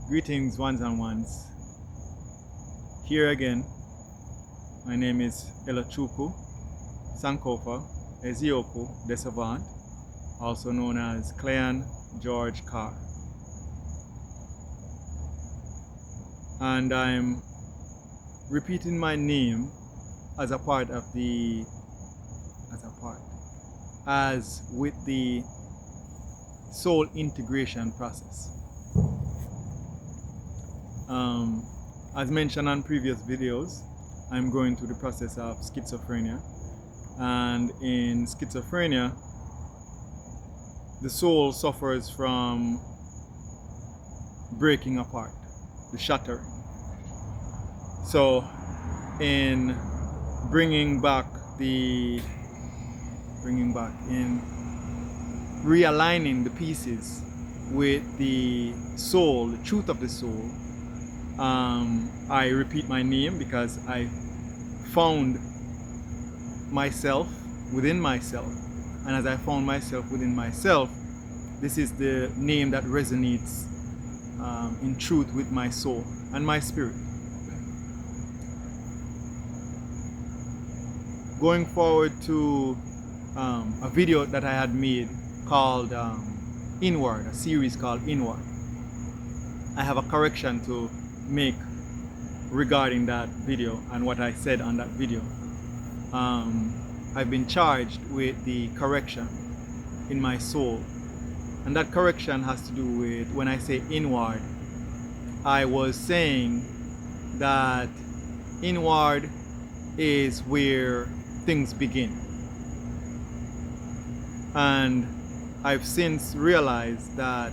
Greetings, ones and ones. Here again, my name is Elachuku Sankofa Ezioku de Savant, also known as Cleon George Carr. And I'm repeating my name as with the soul integration process. As mentioned on previous videos, I'm going through the process of schizophrenia, and in schizophrenia the soul suffers from breaking apart, the shattering. So in realigning the pieces with the soul, the truth of the soul, I repeat my name because I found myself within myself, and as I found myself within myself, this is the name that resonates in truth with my soul and my spirit. Going forward to a video that I had made called Inward, a series called Inward. I have a correction to make regarding that video and what I said on that video. I've been charged with the correction in my soul, and that correction has to do with when I say inward. I was saying that inward is where things begin, and I've since realized that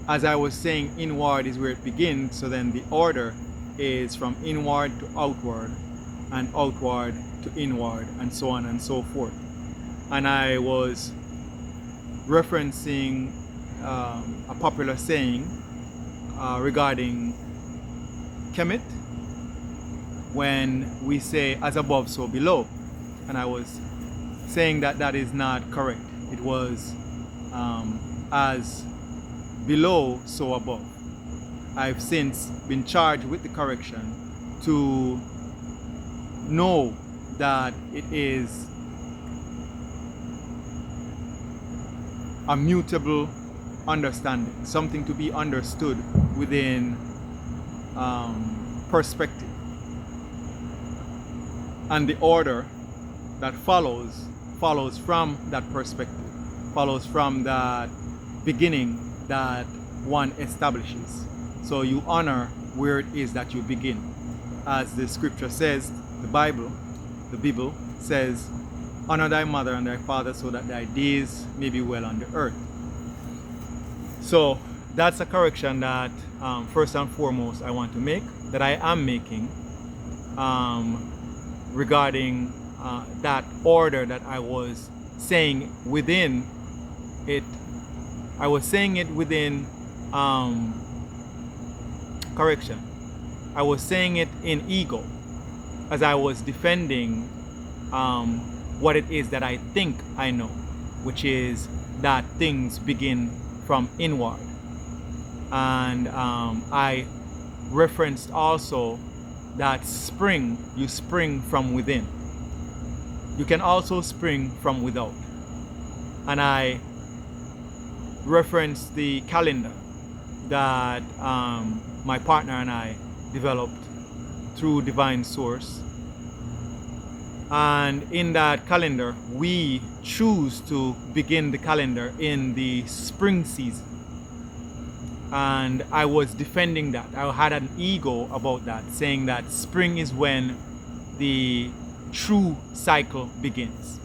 as I was saying inward is where it begins, so then the order is from inward to outward and outward to inward and so on and so forth. And I was referencing a popular saying regarding Kemet, when we say as above so below, and I was saying that that is not correct. It was as below so above. I've since been charged with the correction to know that it is a mutable understanding, something to be understood within perspective, and the order that follows from that perspective, follows from that beginning that one establishes. So you honor where it is that you begin. As the scripture says, the Bible says, honor thy mother and thy father so that thy days may be well on the earth. So that's a correction that first and foremost I want to make, that I am making regarding that order that I was saying within it. I was saying it within correction. I was saying it in ego, as I was defending what it is that I think I know, which is that things begin from inward. And I referenced also that you spring from within. You can also spring from without. And I referenced the calendar that my partner and I developed through Divine Source. And in that calendar, we choose to begin the calendar in the spring season. And I was defending that. I had an ego about that, saying that spring is when the true cycle begins.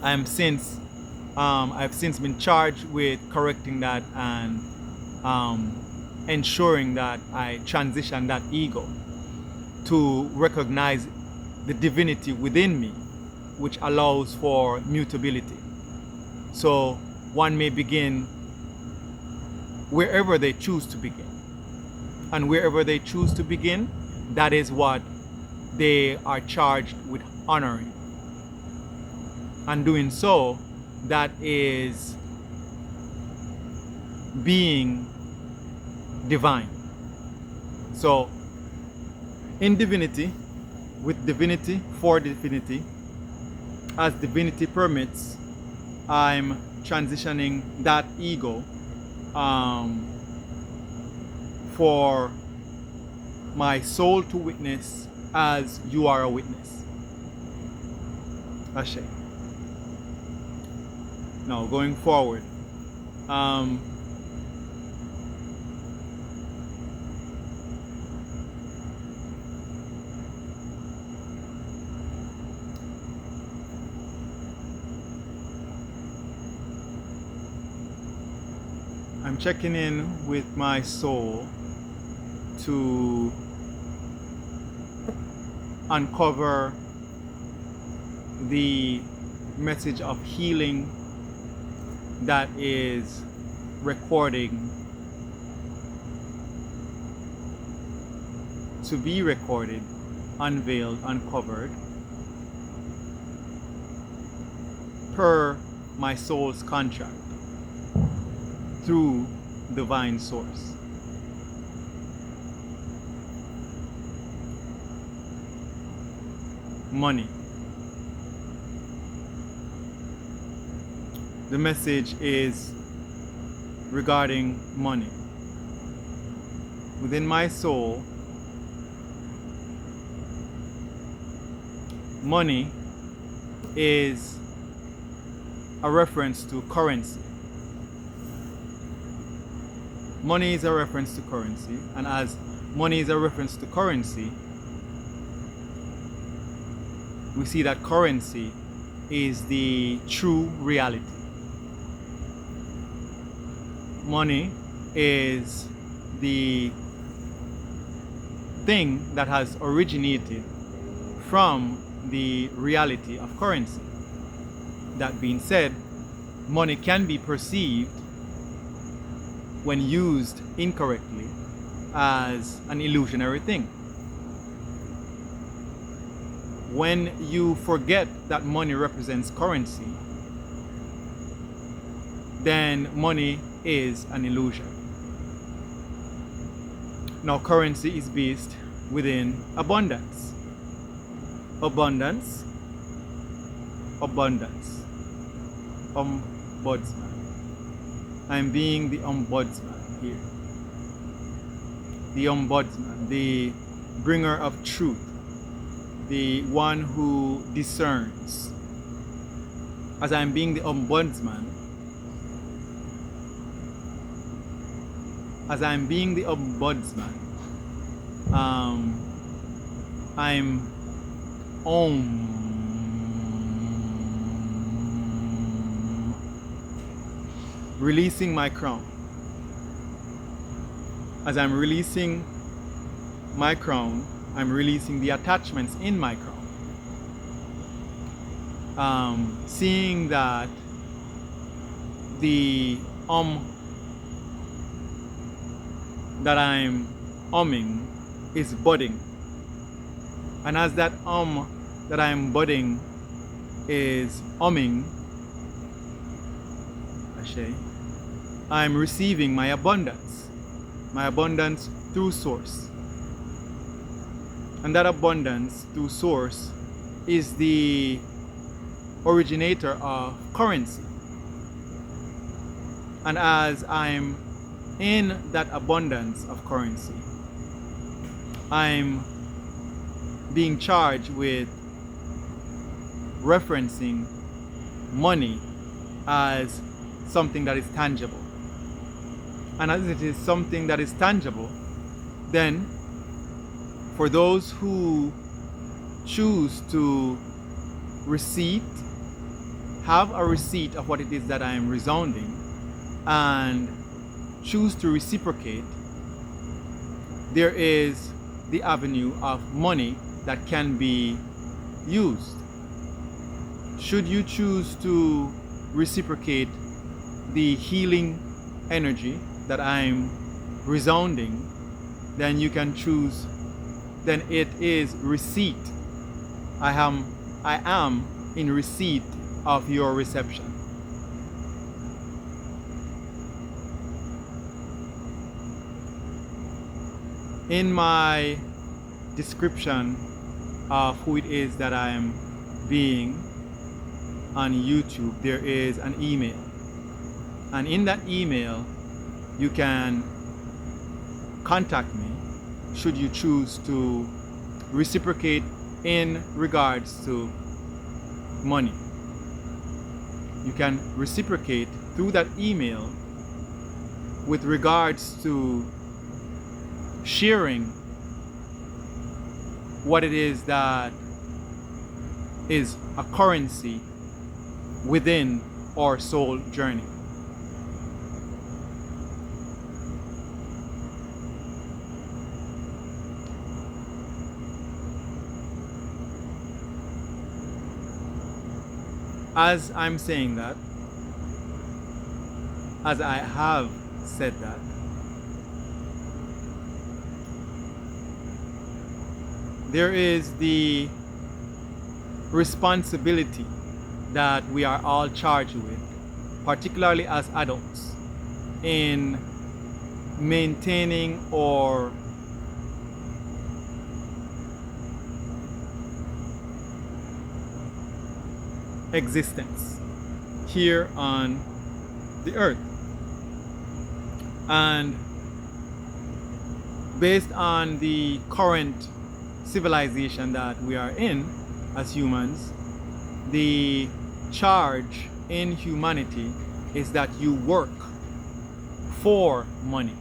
I've since been charged with correcting that and ensuring that I transition that ego to recognize the divinity within me, which allows for mutability. So one may begin wherever they choose to begin. And wherever they choose to begin, that is what they are charged with honoring. And doing so, that is being divine. So in divinity, with divinity, for divinity, as divinity permits, I'm transitioning that ego for my soul to witness as you are a witness. Ashe. Now going forward, I'm checking in with my soul to uncover the message of healing that is recording, to be recorded, unveiled, uncovered, per my soul's contract through divine source. Money. The message is regarding money. Within my soul, money is a reference to currency. Money is a reference to currency, and as money is a reference to currency, we see that currency is the true reality. Money is the thing that has originated from the reality of currency. That being said, money can be perceived, when used incorrectly, as an illusionary thing. When you forget that money represents currency, then money is an illusion. Now, currency is based within abundance. Abundance. Abundance. Ombudsman. I'm being the ombudsman here. The ombudsman, the bringer of truth, the one who discerns. As I'm being the ombudsman, I'm releasing my crown. As I'm releasing my crown, I'm releasing the attachments in my crown. Seeing that the that I'm umming is budding. And as that that I'm budding is umming, I'm receiving my abundance through source. And that abundance through source is the originator of currency. And as I'm in that abundance of currency, I'm being charged with referencing money as something that is tangible. And as it is something that is tangible, then for those who choose to have a receipt of what it is that I am resounding, and choose to reciprocate, there is the avenue of money that can be used. Should you choose to reciprocate the healing energy that I'm resounding, then you can choose, then it is receipt. I am in receipt of your reception. In my description of who it is that I am being on YouTube, there is an email. And in that email, you can contact me should you choose to reciprocate in regards to money. You can reciprocate through that email with regards to sharing what it is that is a currency within our soul journey. As I'm saying that, as I have said that, there is the responsibility that we are all charged with, particularly as adults, in maintaining or existence here on the earth. And based on the current civilization that we are in as humans, the charge in humanity is that you work for money.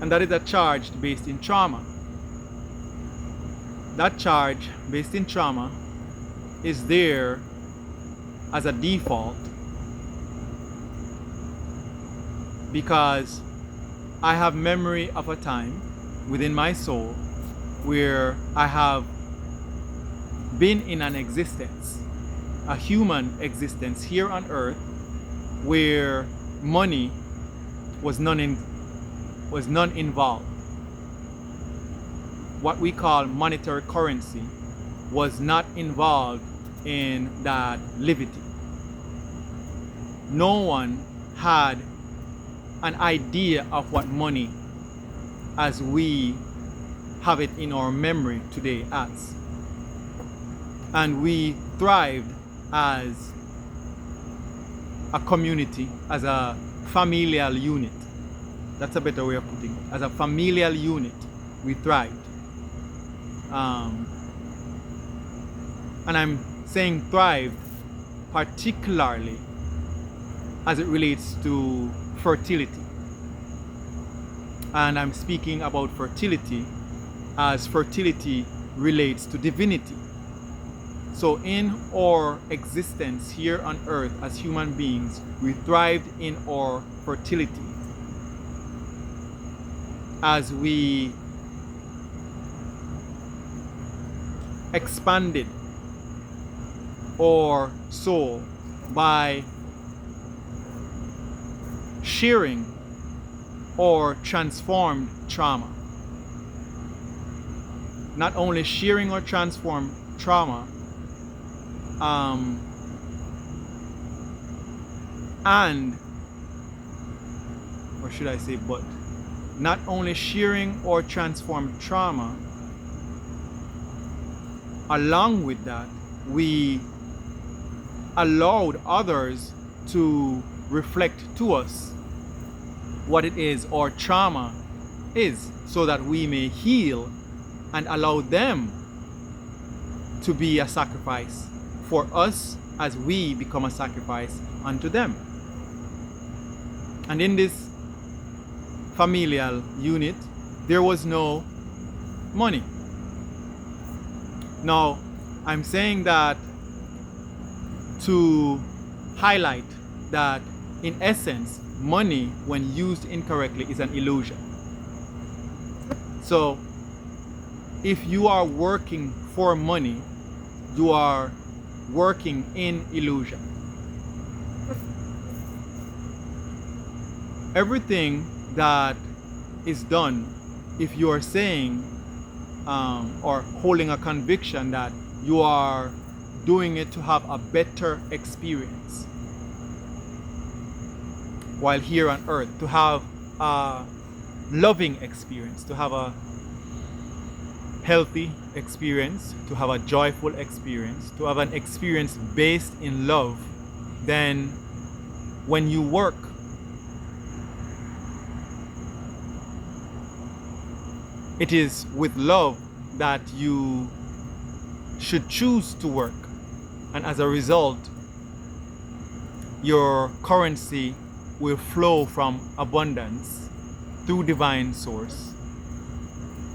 And that is a charge based in trauma. That charge based in trauma is there as a default because I have memory of a time within my soul where I have been in an existence, a human existence here on earth, where money was none involved. What we call monetary currency was not involved in that liability. No one had an idea of what money as we have it in our memory today as. And we thrived as a community, as a familial unit. That's a better way of putting it. As a familial unit, we thrived. And I'm saying thrived particularly as it relates to fertility. And I'm speaking about fertility as fertility relates to divinity. So in our existence here on earth as human beings, we thrived in our fertility as we expanded our soul by sharing or transformed trauma. Not only sharing or transformed trauma, or should I say, but not only sharing or transformed trauma, along with that, we allowed others to reflect to us what it is our trauma is, so that we may heal and allow them to be a sacrifice for us as we become a sacrifice unto them. And in this familial unit, there was no money. Now, I'm saying that to highlight that in essence, money when used incorrectly is an illusion. So if you are working for money, you are working in illusion. Everything that is done, if you are saying or holding a conviction that you are doing it to have a better experience while here on earth, to have a loving experience, to have a healthy experience, to have a joyful experience, to have an experience based in love, then when you work, it is with love that you should choose to work. And as a result, your currency will flow from abundance through divine source.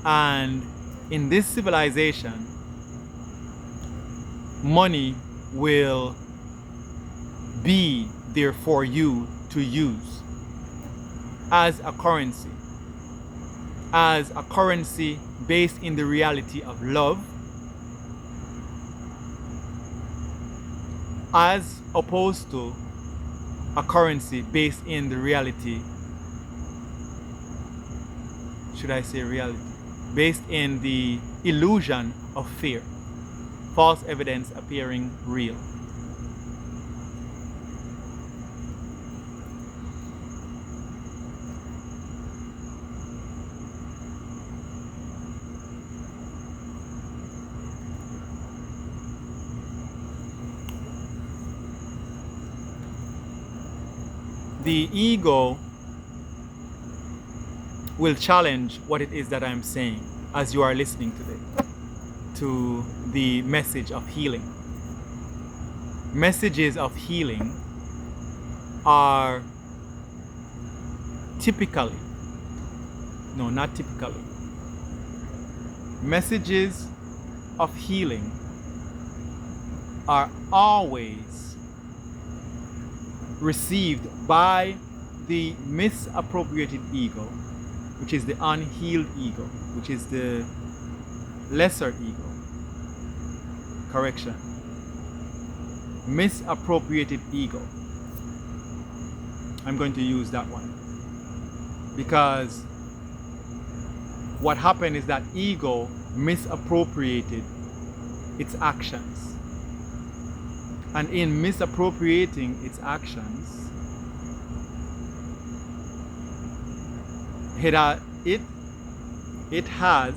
And in this civilization, money will be there for you to use as a currency based in the reality of love, as opposed to a currency based in the reality, should I say reality, based in the illusion of fear, false evidence appearing real. The ego will challenge what it is that I'm saying as you are listening today to the message of healing. Messages of healing are typically, no, not typically, messages of healing are always received by the misappropriated ego, which is the unhealed ego, which is the lesser ego. Correction. Misappropriated ego. I'm going to use that one. Because what happened is that ego misappropriated its actions. And in misappropriating its actions, it has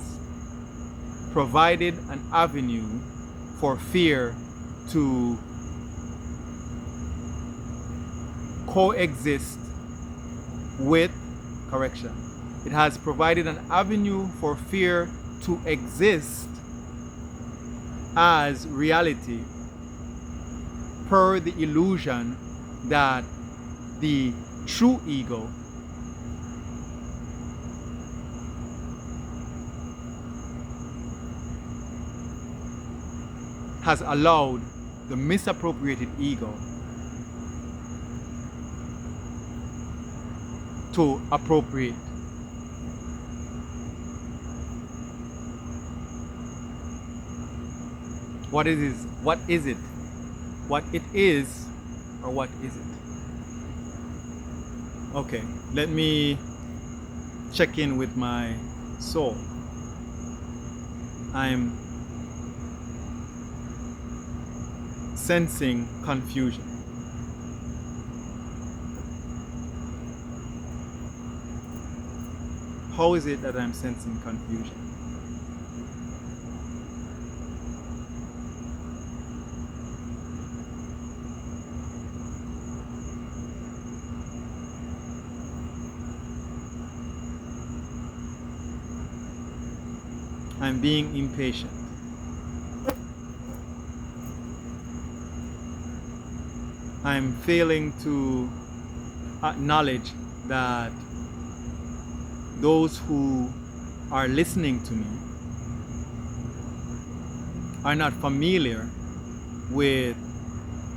provided an avenue for fear to coexist with correction. It has provided an avenue for fear to exist as reality, per the illusion that the true ego has allowed the misappropriated ego to appropriate. What is it? What it is, or what is it? Okay, let me check in with my soul. I'm sensing confusion. How is it that I'm sensing confusion? I'm being impatient. I'm failing to acknowledge that those who are listening to me are not familiar with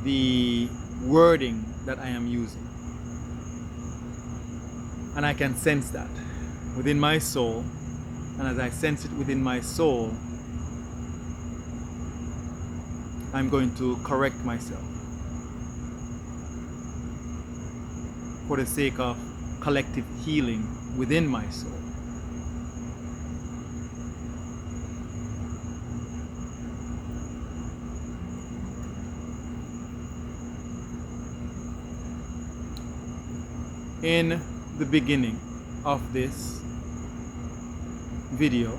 the wording that I am using. And I can sense that within my soul. And as I sense it within my soul, I'm going to correct myself for the sake of collective healing within my soul. In the beginning of this video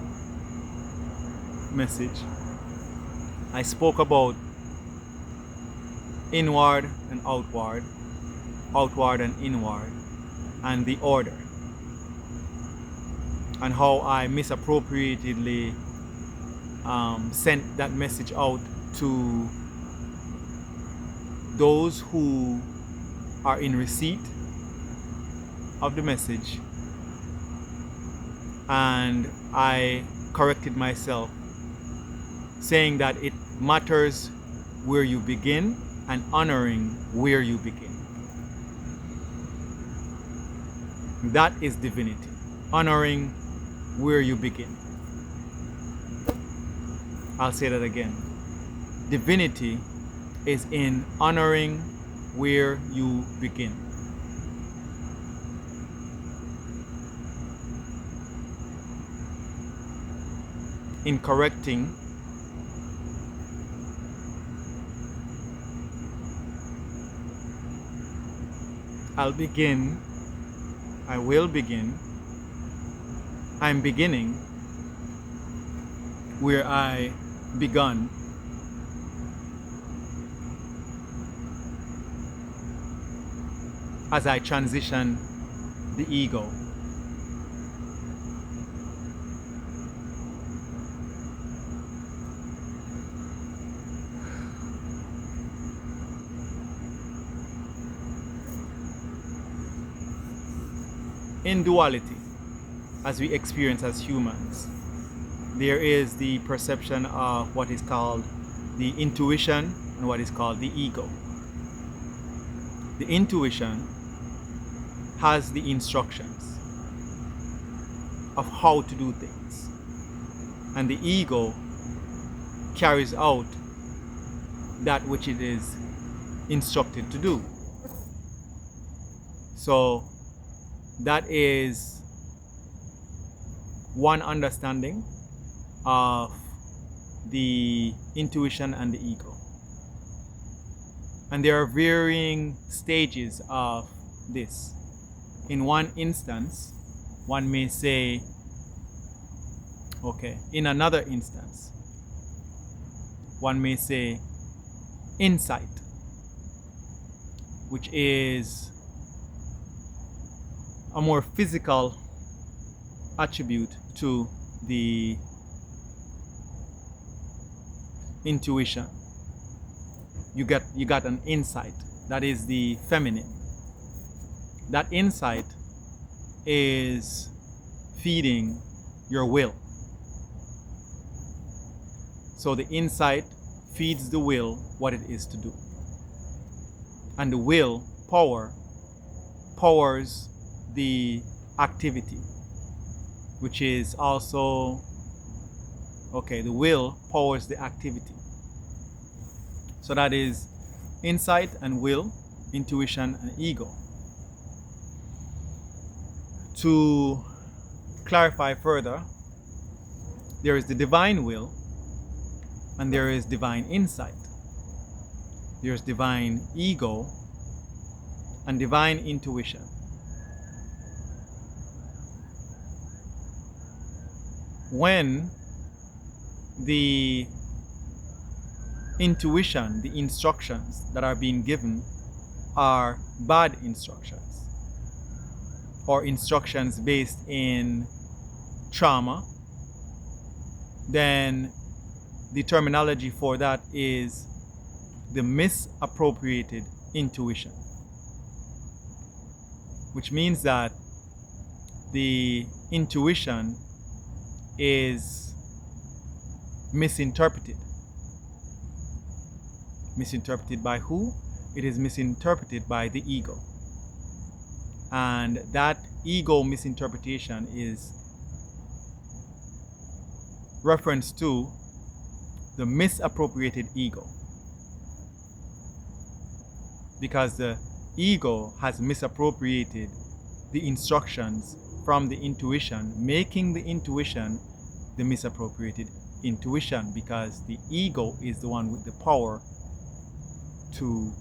message, I spoke about inward and outward, outward and inward, and the order, and how I misappropriatedly sent that message out to those who are in receipt of the message, and I corrected myself, saying that it matters where you begin and honoring where you begin. That is divinity, honoring where you begin. I'll say that again. Divinity is in honoring where you begin. In correcting I will begin, I'm beginning where I begun, as I transition the ego. In duality, as we experience as humans, there is the perception of what is called the intuition and what is called the ego. The intuition has the instructions of how to do things, and the ego carries out that which it is instructed to do. So that is one understanding of the intuition and the ego. And there are varying stages of this. In one instance, one may say, okay, in another instance, one may say insight, which is a more physical attribute to the intuition. You got an insight that is the feminine. That insight is feeding your will. So the insight feeds the will what it is to do, and the will powers the activity, which is also okay. The will powers the activity. So that is insight and will, intuition and ego. To clarify further, there is the divine will and there is divine insight. There's divine ego and divine intuition. When the intuition, the instructions that are being given are bad instructions, or instructions based in trauma, then the terminology for that is the misappropriated intuition, which means that the intuition is misinterpreted. Misinterpreted by who? It is misinterpreted by the ego. And that ego misinterpretation is reference to the misappropriated ego, because the ego has misappropriated the instructions from the intuition, making the intuition the misappropriated intuition, because the ego is the one with the power to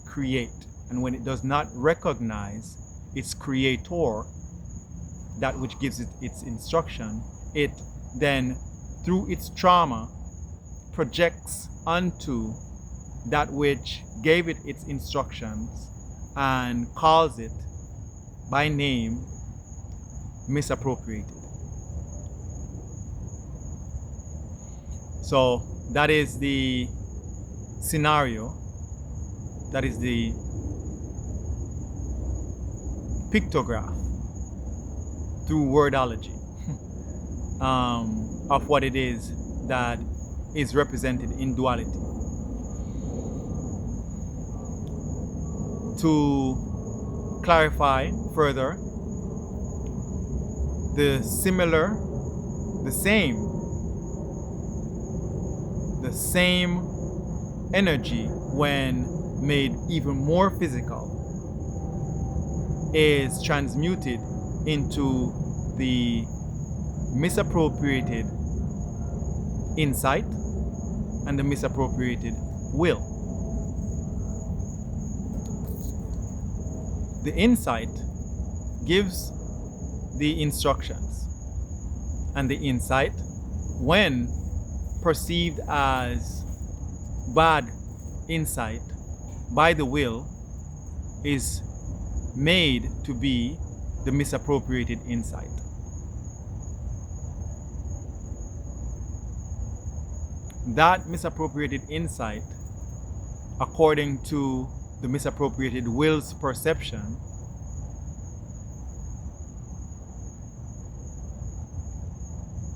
create. And when it does not recognize its creator, that which gives it its instruction, it then, through its trauma, projects onto that which gave it its instructions and calls it by name misappropriated. So that is the scenario, that is the pictograph through wordology of what it is that is represented in duality. To clarify further, the same energy, when made even more physical, is transmuted into the misappropriated insight and the misappropriated will. The insight gives the instructions, and the insight, when perceived as bad insight by the will, is made to be the misappropriated insight. That misappropriated insight, according to the misappropriated will's perception,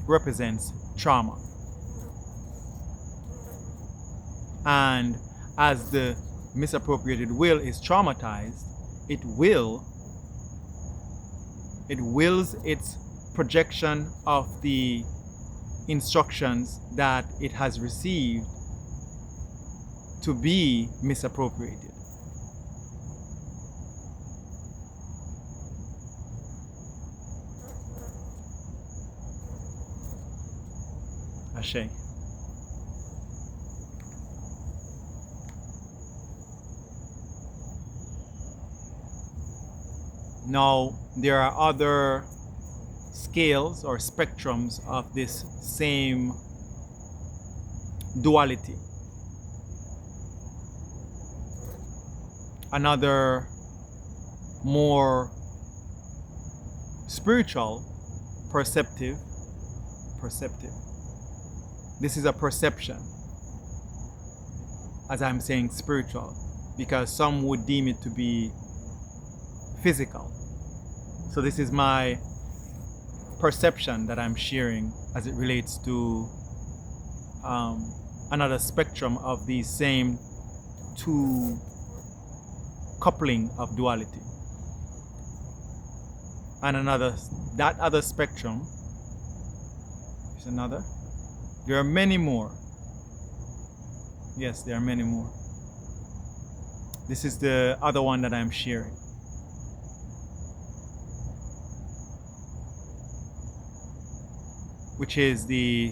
represents trauma. And as the misappropriated will is traumatized, it wills its projection of the instructions that it has received to be misappropriated. Ashe. Now, there are other scales or spectrums of this same duality. Another more spiritual, perceptive. This is a perception, as I'm saying spiritual, because some would deem it to be physical. So this is my perception that I'm sharing as it relates to another spectrum of these same two coupling of duality. And that other spectrum is another. There are many more. Yes, there are many more. This is the other one that I'm sharing. Which is the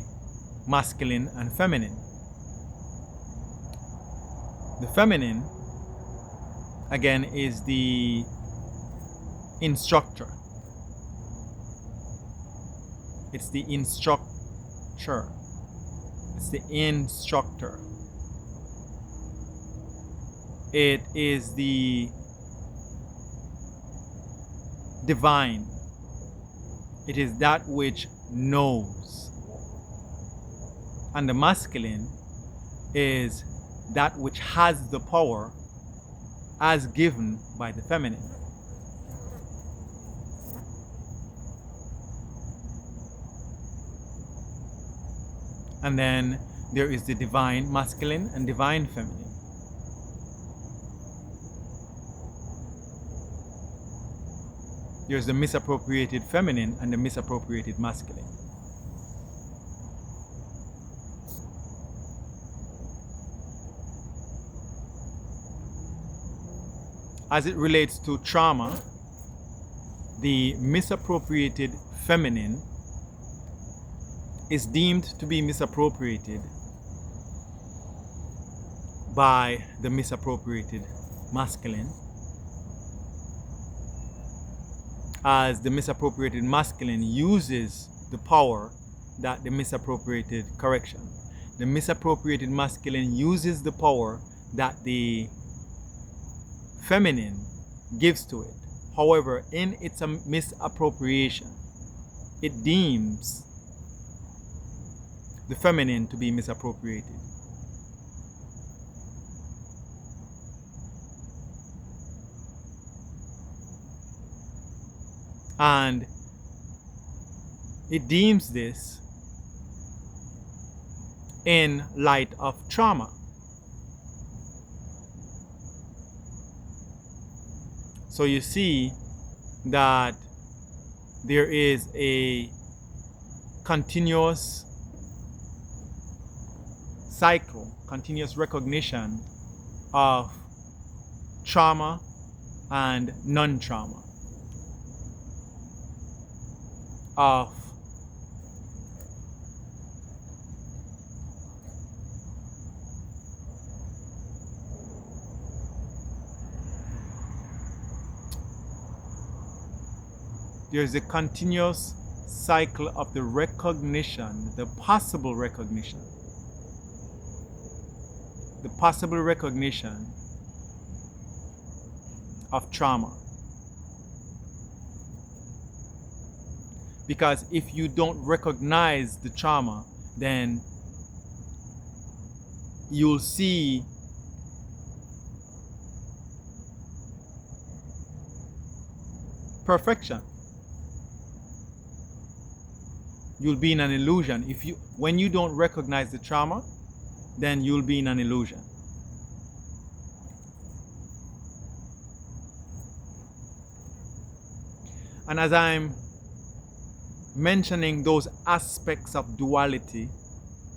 masculine and feminine. The feminine, again, is the instructor. It's the instructor. It's the instructor. It is the divine. It is that which knows. And the masculine is that which has the power as given by the feminine. And then there is the divine masculine and divine feminine. There's the misappropriated feminine and the misappropriated masculine. As it relates to trauma, the misappropriated feminine is deemed to be misappropriated by the misappropriated masculine, as the misappropriated masculine uses the power that the misappropriated correction. The misappropriated masculine uses the power that the feminine gives to it. However, in its misappropriation, it deems the feminine to be misappropriated. And it deems this in light of trauma. So you see that there is a continuous cycle, continuous recognition of trauma and non-trauma, of there's a continuous cycle of the recognition, the possible recognition of trauma. Because if you don't recognize the trauma, then you'll see perfection. You'll be in an illusion. When you don't recognize the trauma, then you'll be in an illusion. And as I'm mentioning those aspects of duality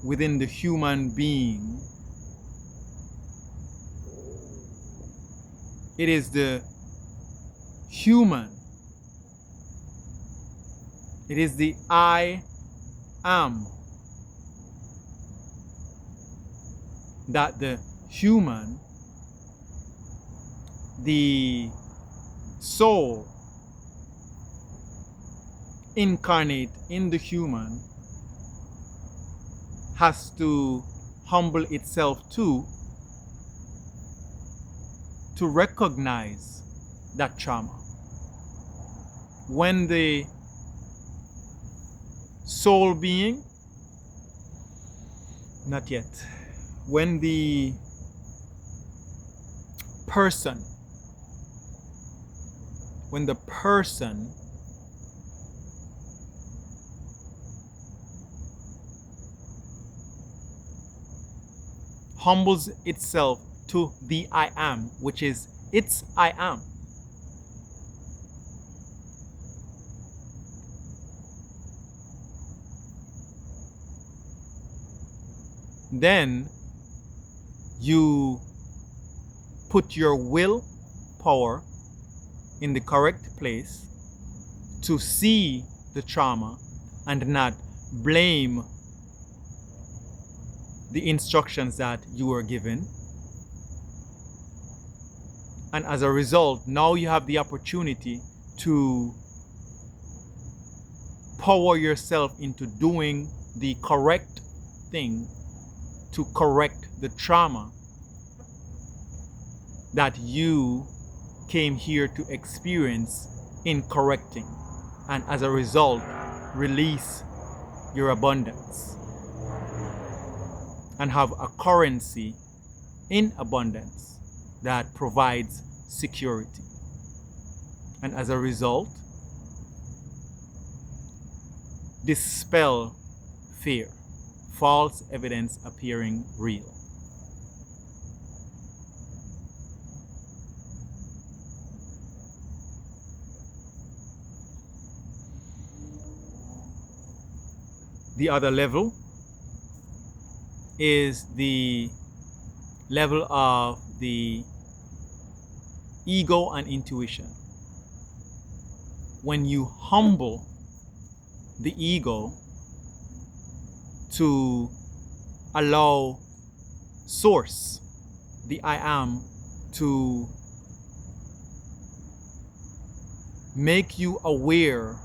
within the human being, it is the human, it is the I am that the human, the soul incarnate in the human, has to humble itself to recognize that trauma. When the soul being, not yet, when the person humbles itself to the I am, which is its I am, then you put your will power in the correct place to see the trauma and not blame the instructions that you were given. And as a result, now you have the opportunity to power yourself into doing the correct thing to correct the trauma that you came here to experience in correcting. And as a result, release your abundance and have a currency in abundance that provides security. And as a result, dispel fear, false evidence appearing real. The other level is the level of the ego and intuition. When you humble the ego to allow source, the I am, to make you aware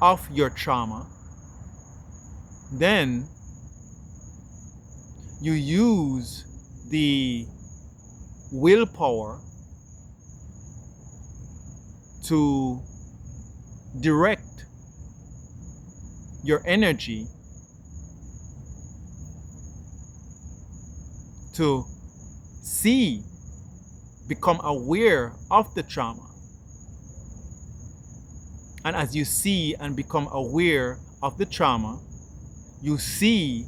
of your trauma, then you use the willpower to direct your energy to see, become aware of the trauma. And as you see and become aware of the trauma, you see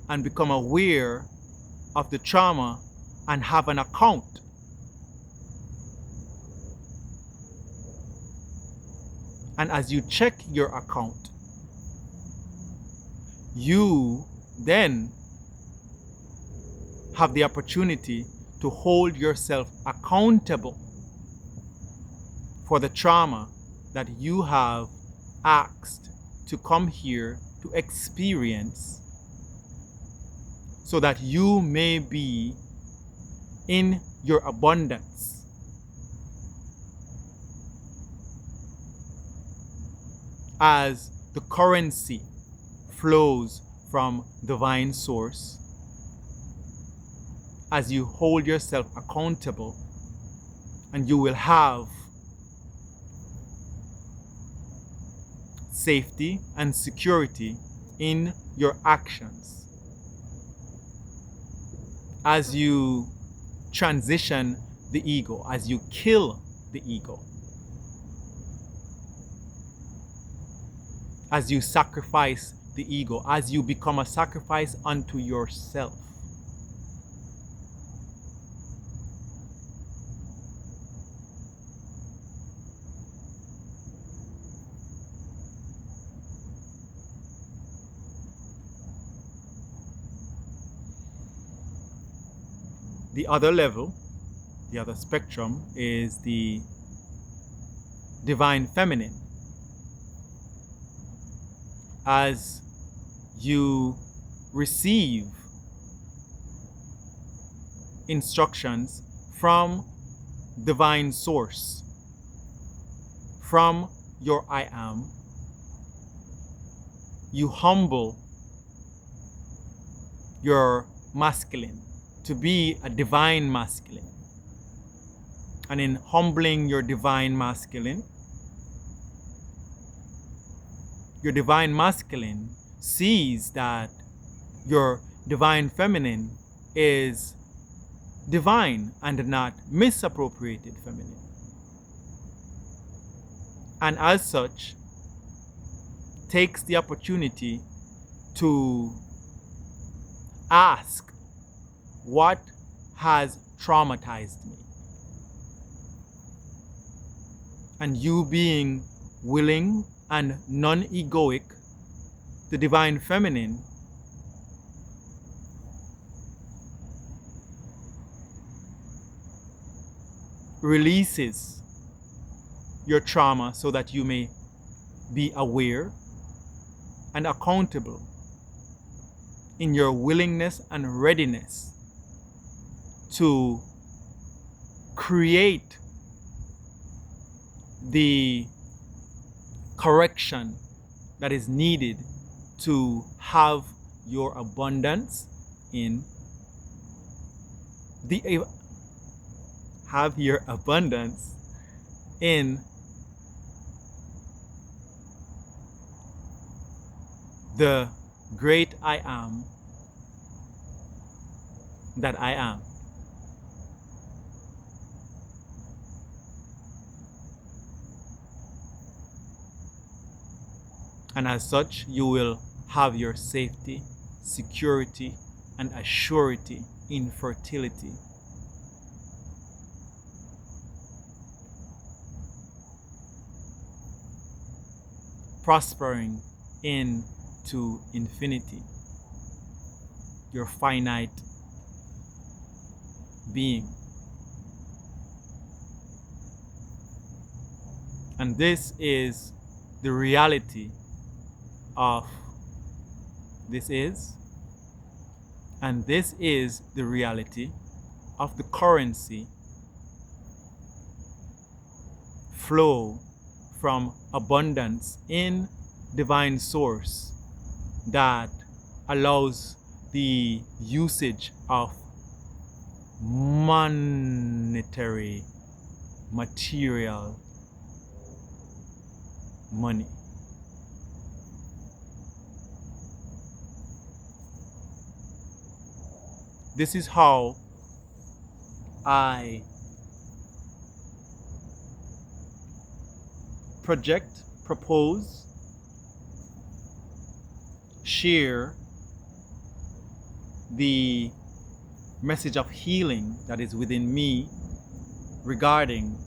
and become aware of the trauma and have an account. And as you check your account, you then have the opportunity to hold yourself accountable for the trauma that you have asked to come here to experience, so that you may be in your abundance. As the currency flows from divine source, as you hold yourself accountable, and you will have safety and security in your actions. As you transition the ego, as you kill the ego, as you sacrifice the ego, as you become a sacrifice unto yourself. The other level, the other spectrum, is the divine feminine. As you receive instructions from divine source, from your I am, you humble your masculine to be a divine masculine. And in humbling your divine masculine sees that your divine feminine is divine and not misappropriated feminine. And as such, takes the opportunity to ask, what has traumatized me? And you being willing and non-egoic, the divine feminine releases your trauma so that you may be aware and accountable in your willingness and readiness to create the correction that is needed to have your abundance in the great I am that I am. And as such, you will have your safety, security, and assurity in fertility. Prospering into infinity, your finite being. And this is the reality of this is the reality of the currency flow from abundance in divine source that allows the usage of monetary, material money. This is how I project, propose, share the message of healing that is within me regarding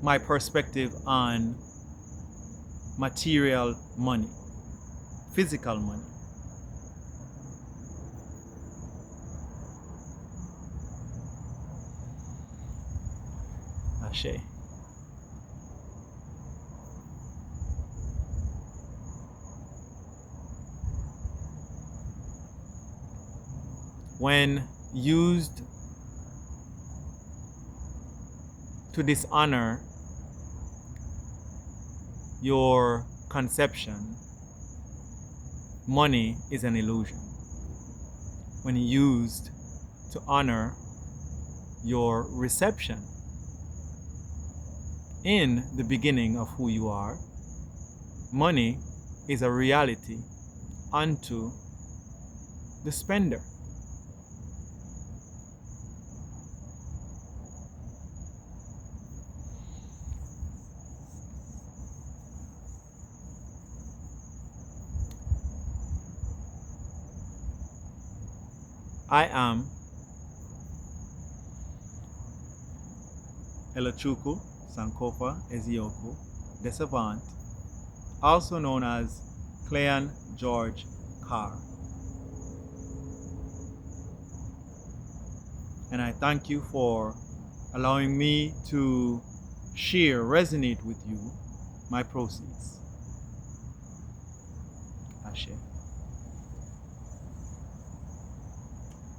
my perspective on material money, physical money. Ashe. When used to dishonor your conception, money is an illusion. When used to honor your reception in the beginning of who you are, money is a reality unto the spender. I am Elochukwu Sankofa Ezioku de Savant, also known as Cleon George Carr. And I thank you for allowing me to share, resonate with you, my proceeds. Ashe.